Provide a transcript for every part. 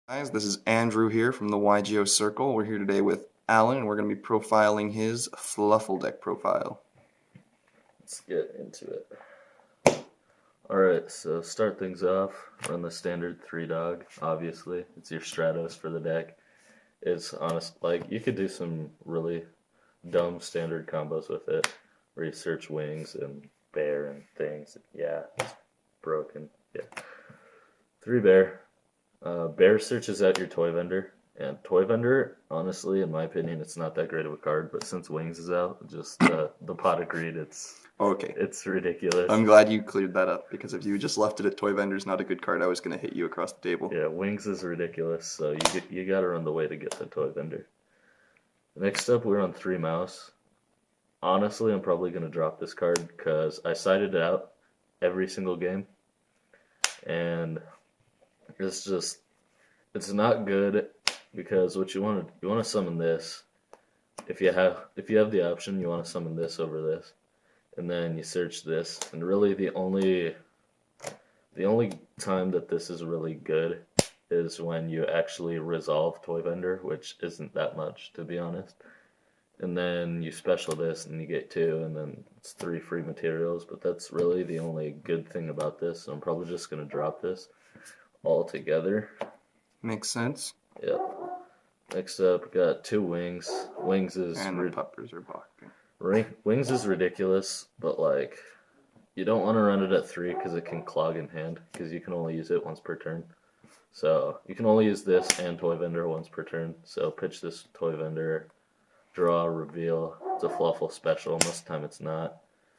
Guys, this is Andrew here from the YGO Circle. We're here today with Alan, and we're going to be profiling his Fluffal deck profile. Let's get into it. Alright, so start things off. Run the standard 3-dog, obviously. It's your Stratos for the deck. It's honest, like, you could do some really dumb standard combos with it, where you search wings and bear and things. Yeah, it's broken. Yeah. 3 bear. Bear searches out your toy vendor, and toy vendor, honestly, in my opinion, it's not that great of a card. But since wings is out, just the pot of greed, Okay. it's ridiculous. I'm glad you cleared that up, because if you just left it at toy vendor's not a good card, I was going to hit you across the table. Yeah, wings is ridiculous, so you gotta run the way to get the toy vendor. Next up, we're on 3 mouse. Honestly, I'm probably gonna drop this card because I sided it out every single game, and it's not good because what you want to summon this. If you have the option, you want to summon this over this, and then you search this. And really, the only time that this is really good is when you actually resolve toy vendor, which isn't that much, to be honest. And then you special this, and you get 2, and then it's 3 free materials. But that's really the only good thing about this. So I'm probably just gonna drop this altogether. Makes sense. Yep. Next up, we got 2 wings. Wings is And the puppers are blocking. Wings is ridiculous, but like, you don't want to run it at 3 because it can clog in hand, because you can only use it once per turn. So you can only use this and toy vendor once per turn. So pitch this toy vendor, draw, reveal. It's a Fluffal special. Most of the time it's not.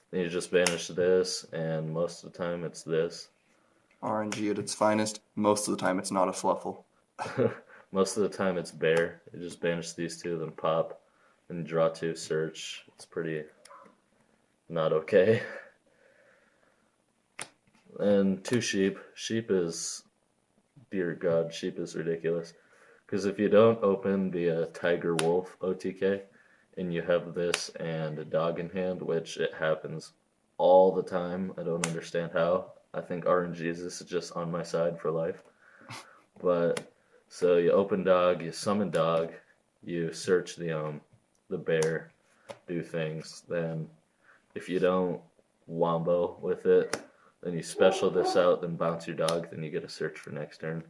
Then you just banish this, and most of the time it's this. RNG at its finest. Most of the time it's not a Fluffal. Most of the time it's bear. You just banish these 2, then pop, and draw 2, search. It's pretty not okay. And 2 sheep. Sheep is, dear God, sheep is ridiculous. Because if you don't open the tiger wolf OTK, and you have this and a dog in hand, which it happens all the time, I don't understand how. I think RNG's is just on my side for life. But so you open dog, you summon dog, you search the bear, do things. Then if you don't wombo with it, then you special this out, then bounce your dog, then you get a search for next turn.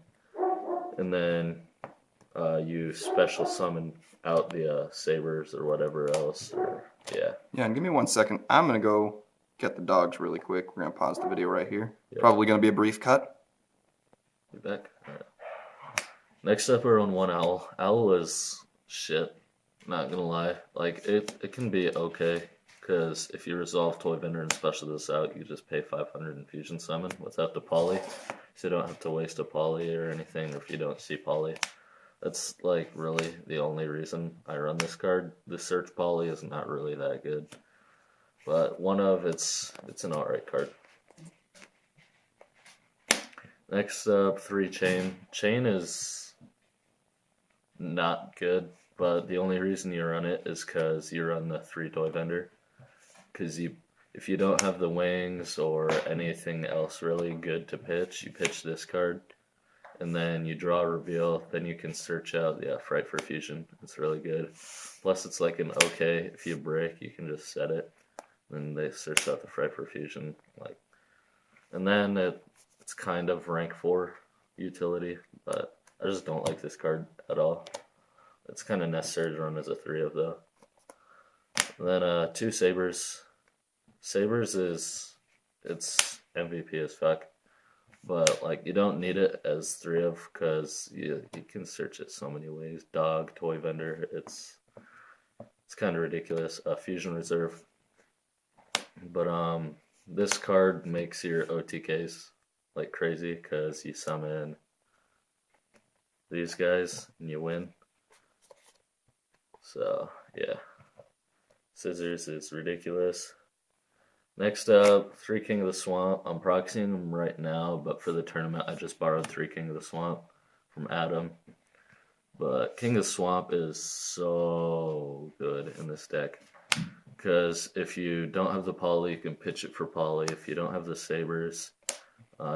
And then you special summon out the sabers or whatever else. Yeah, and give me 1 second. I'm going to go get the dogs really quick. We're going to pause the video right here. Yep. Probably going to be a brief cut. Be back. All right. Next up, we're on 1 owl. Owl is shit. Not gonna lie. Like, it can be okay, because if you resolve toy vendor and special this out, you just pay 500 infusion summon without the poly, so you don't have to waste a poly or anything. Or if you don't see poly, that's like really the only reason I run this card. The search poly is not really that good, but it's an alright card. Next up, 3 chain. Chain is not good, but the only reason you run it is because you run the 3 toy vendor. Because if you don't have the wings or anything else really good to pitch, you pitch this card, and then you draw a reveal. Then you can search out the Fright for Fusion. It's really good. Plus, it's like an okay. If you break, you can just set it, and they search out the Fright for Fusion. Like, and then it's kind of rank 4 utility, but I just don't like this card at all. It's kind of necessary to run as a 3 of though. And then 2 sabers. Sabers it's MVP as fuck, but like, you don't need it as 3 of, because you can search it so many ways. Dog, toy vendor. It's kind of ridiculous. Fusion reserve. But this card makes your OTKs like crazy, because you summon these guys and you win. So yeah, scissors is ridiculous. Next up, 3 King of the Swamp. I'm proxying them right now, but for the tournament I just borrowed 3 King of the Swamp from Adam. But King of the Swamp is so good in this deck, because if you don't have the poly, you can pitch it for poly. If you don't have the sabers,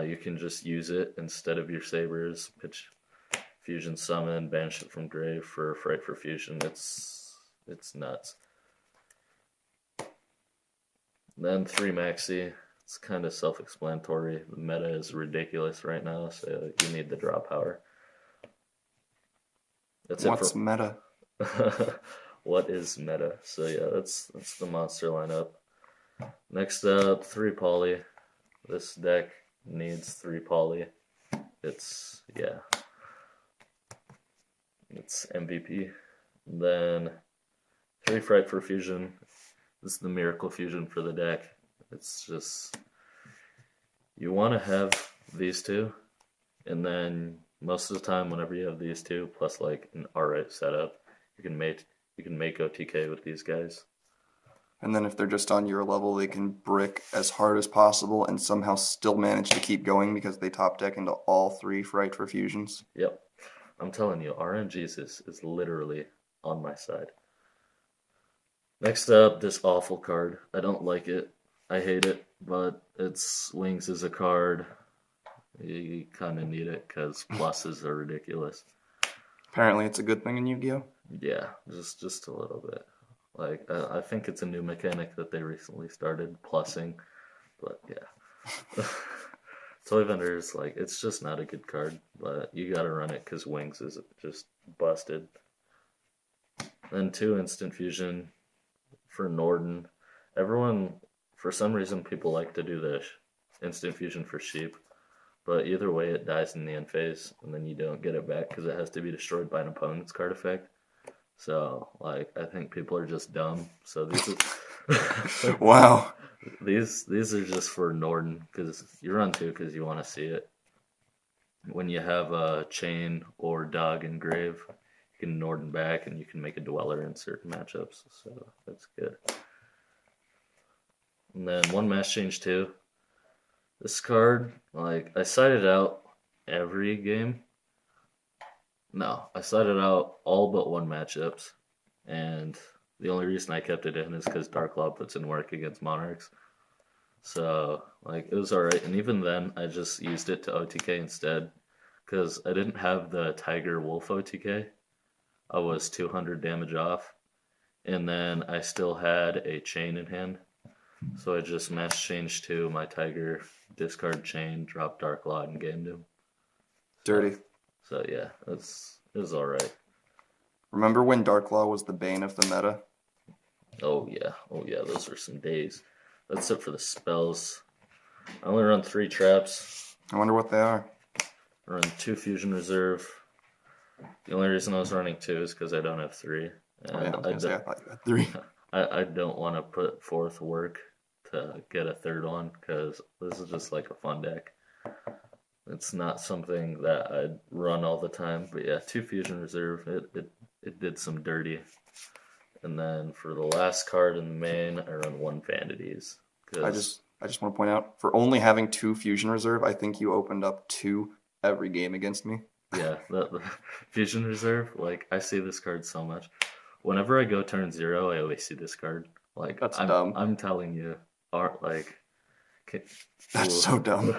you can just use it instead of your sabers. Pitch fusion summon, banish it from grave for Fright for Fusion. It's nuts. Then 3 maxi. It's kind of self-explanatory. The meta is ridiculous right now, so you need the draw power. That's What's meta? What is meta? So yeah, that's the monster lineup. Next up, 3 poly. This deck needs 3 poly. It's MVP. And then 3 Fright for Fusion. This is the miracle fusion for the deck. It's just, you want to have these 2, and then most of the time, whenever you have these 2 plus like an alright setup, you can make OTK with these guys. And then if they're just on your level, they can brick as hard as possible and somehow still manage to keep going because they top deck into all 3 Fright for Fusions. Yep. I'm telling you, RNG's is literally on my side. Next up, this awful card. I don't like it. I hate it, but it's Wings is a card. You kind of need it because pluses are ridiculous. Apparently it's a good thing in Yu-Gi-Oh! Yeah, just a little bit. Like, I think it's a new mechanic that they recently started, plussing. But yeah. Toy Vendors, like, it's just not a good card. But you gotta run it because Wings is just busted. Then 2 Instant Fusion for Norden. Everyone, for some reason, people like to do the Instant Fusion for Sheep. But either way, it dies in the end phase, and then you don't get it back because it has to be destroyed by an opponent's card effect. So, like, I think people are just dumb. So these are Wow. These are just for Norden because you run 2 because you want to see it. When you have a Chain or Dog in Grave, you can Norden back and you can make a Dweller in certain matchups. So that's good. And then 1 Mass Change 2. This card, like, I sided out every game. No, I sided out all but 1 matchups. And the only reason I kept it in is because Dark Claw puts in work against Monarchs. So, like, it was alright. And even then, I just used it to OTK instead. Because I didn't have the Tiger Wolf OTK. I was 200 damage off. And then I still had a Chain in hand. So I just Mass Changed to my Tiger, discard Chain, drop Dark Claw, and gamed him. Dirty. So yeah, it was alright. Remember when Dark Claw was the bane of the meta? Oh yeah, those were some days. That's it for the spells. I only run 3 traps. I wonder what they are. I run 2 Fusion Reserve. The only reason I was running 2 is because I don't have 3. And I thought you had 3. I don't want to put forth work to get a 3rd one because this is just like a fun deck. It's not something that I'd run all the time, but yeah, 2 Fusion Reserve, it did some dirty. And then for the last card in the main, I run 1 Vanities. I just want to point out, for only having 2 Fusion Reserve, I think you opened up 2 every game against me. Yeah, the Fusion Reserve, like, I see this card so much. Whenever I go turn 0, I always see this card. Like, That's dumb. I'm telling you, That's so dumb.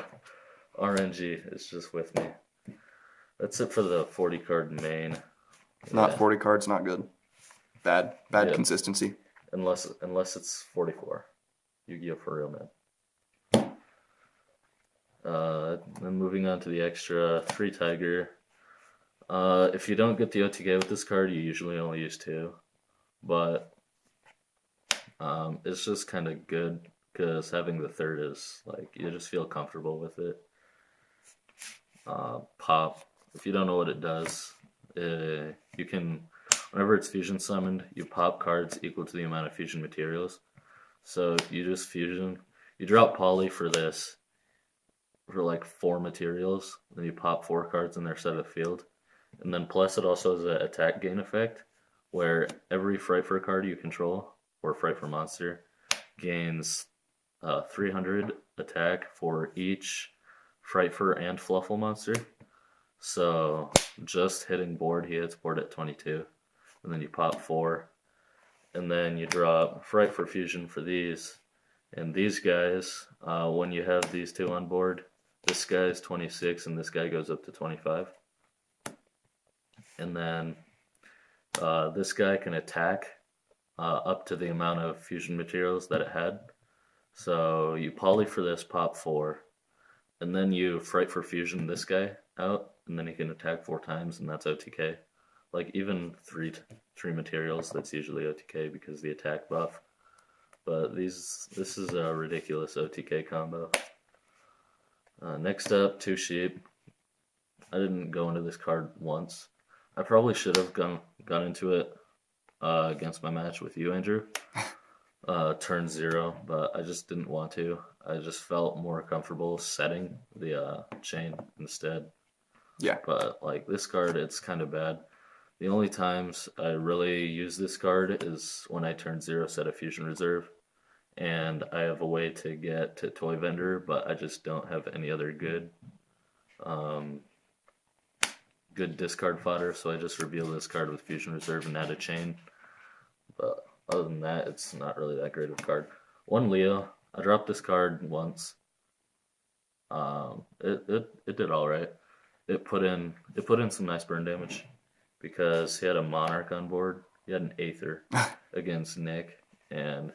RNG is just with me. That's it for the 40 card main. Not 40 cards, not good. Bad consistency. Unless it's 44. Yu-Gi-Oh! For real, man. Then moving on to the extra 3 Tiger. If you don't get the OTK with this card, you usually only use 2. But it's just kind of good because having the 3rd is, like, you just feel comfortable with it. Pop. If you don't know what it does, you can, whenever it's fusion summoned, you pop cards equal to the amount of fusion materials. So you just fusion, you drop poly for this, for like 4 materials, then you pop 4 cards in their set of field. And then plus it also has an attack gain effect, where every Fright for card you control, or Fright for monster, gains 300 attack for each Fright for and Fluffal monster. So just hitting board, he hits board at 22. And then you pop 4. And then you drop Fright for Fusion for these. And these guys, when you have these 2 on board, this guy is 26 and this guy goes up to 25. and then this guy can attack up to the amount of fusion materials that it had. So you poly for this, pop 4, and then you Fright for Fusion this guy out, and then he can attack 4 times, and that's OTK. Like, even three materials, that's usually OTK because the attack buff. But this is a ridiculous OTK combo. Next up, 2 Sheep. I didn't go into this card once. I probably should have gone into it against my match with you, Andrew. Turn 0, but I just didn't want to. I just felt more comfortable setting the chain instead. Yeah. But like this card, it's kind of bad. The only times I really use this card is when I turn 0, set a fusion reserve, and I have a way to get to Toy Vendor, but I just don't have any other good discard fodder, so I just reveal this card with fusion reserve and add a chain. But other than that, it's not really that great of a card. 1 Leo, I dropped this card once. It did all right. It put in some nice burn damage because he had a Monarch on board. He had an Aether against Nick, and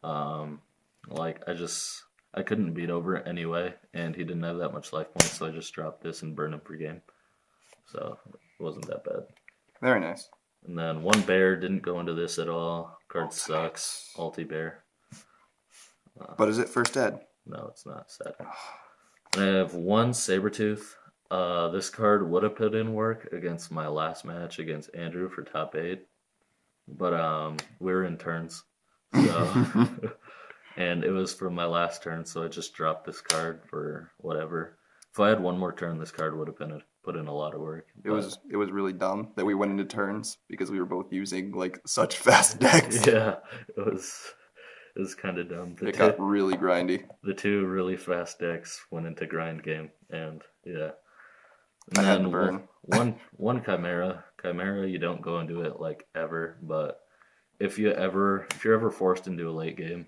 like I couldn't beat over it anyway, and he didn't have that much life points, so I just dropped this and burned him per game. So it wasn't that bad. Very nice. And then 1 Bear, didn't go into this at all. Card sucks. Ulti Bear. But is it first ed? No, it's not. Sad. And I have 1 Sabretooth. This card would have put in work against my last match against Andrew for top 8. But we were in turns. So and it was for my last turn, so I just dropped this card for whatever. If I had 1 more turn, this card would have put in a lot of work. It was really dumb that we went into turns because we were both using like such fast decks. Yeah, it was kind of dumb. It got really grindy. The 2 really fast decks went into grind game, and yeah. And I had to then burn. one Chimera. Chimera, you don't go into it like ever, but if you're ever forced into a late game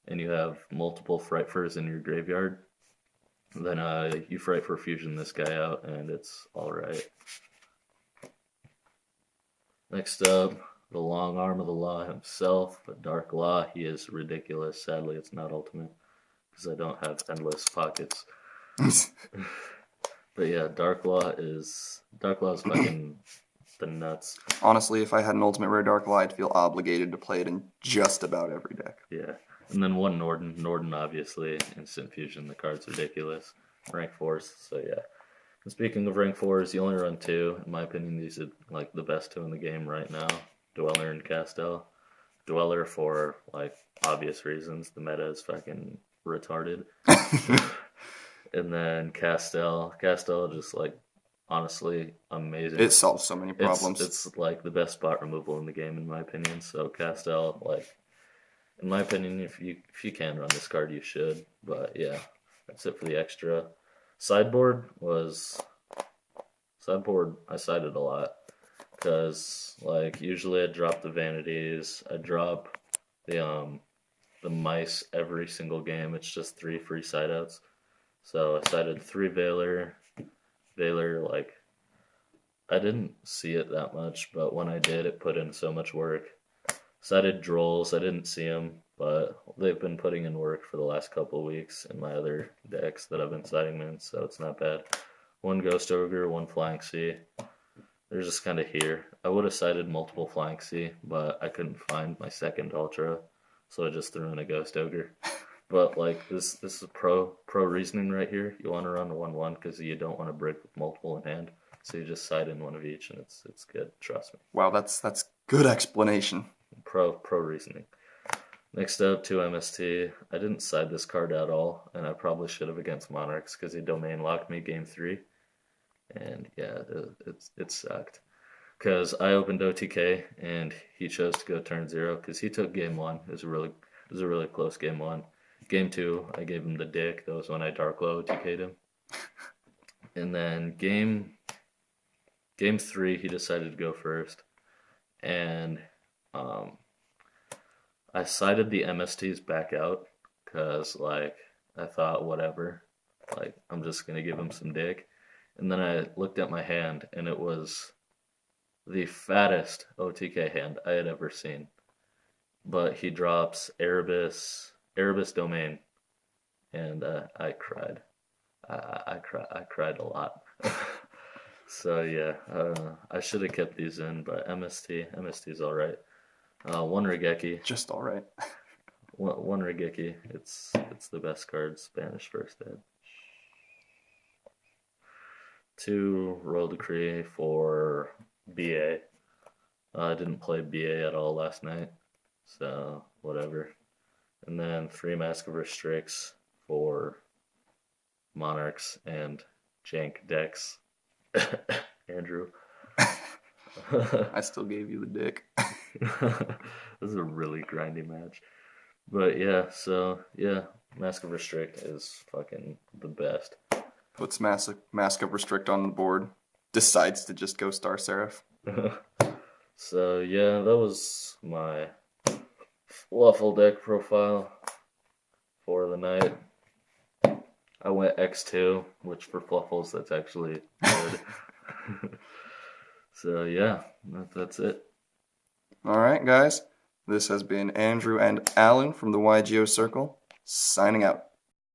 and you have multiple Frightfurs in your graveyard, then you Fright for Fusion this guy out, and it's alright. Next up, the long arm of the law himself, but Dark Law. He is ridiculous. Sadly, it's not ultimate, because I don't have endless pockets. But yeah, Dark Law is fucking the nuts. Honestly, if I had an ultimate rare Dark Law, I'd feel obligated to play it in just about every deck. Yeah. And then 1 Norden. Norden, obviously, instant fusion. The card's ridiculous. Rank 4s, so yeah. And speaking of rank 4s, you only run 2. In my opinion, these are like the best 2 in the game right now. Dweller and Castel. Dweller for like obvious reasons. The meta is fucking retarded. And then Castel just like honestly amazing. It solves so many problems. It's like the best spot removal in the game in my opinion. So Castel, like in my opinion, if you can run this card, you should. But yeah, that's it for the extra. Sideboard, I sided a lot because like usually I drop the vanities, I drop the mice every single game. It's just 3 free side outs. So I sided 3 Veiler. Veiler, like I didn't see it that much, but when I did, it put in so much work. Sided Drolls, I didn't see them, but they've been putting in work for the last couple of weeks in my other decks that I've been siding in, so it's not bad. 1 Ghost Ogre, 1 Flying Sea. They're just kind of here. I would have sided multiple Flying Sea, but I couldn't find my second Ultra, so I just threw in a Ghost Ogre. But like this is pro reasoning right here. You want to run a 1/1 because you don't want to brick with multiple in hand, so you just side in 1 of each, and it's good. Trust me. Wow, that's good explanation. Pro reasoning. Next up, 2 MST. I didn't side this card at all, and I probably should have against Monarchs because he domain locked me game 3, and yeah, it sucked. Because I opened OTK and he chose to go turn 0 because he took game 1. It was a really close game 1. Game 2, I gave him the dick. That was when I Dark Low OTK'd him. And then game 3, he decided to go first, and I sided the MSTs back out because, like, I thought, whatever. Like, I'm just going to give him some dick. And then I looked at my hand, and it was the fattest OTK hand I had ever seen. But he drops Erebus Domain, and I cried. I cried a lot. So yeah, I should have kept these in, but MST's all right. One Regeki, Just all right. one Regeki. It's the best card. Spanish first ed. 2 Royal Decree for BA. I didn't play BA at all last night, so whatever. And then 3 Mask of Restricts for Monarchs and Jank decks. Andrew. I still gave you the dick. This is a really grindy match. But yeah, so yeah, Mask of Restrict is fucking the best. Puts Mask of Restrict on the board. Decides to just go Star Seraph. So yeah, that was my Fluffal deck profile for the night. I went X2, which for Fluffals, that's actually good. So yeah, that's it. Alright, guys. This has been Andrew and Alan from the YGO Circle, signing out.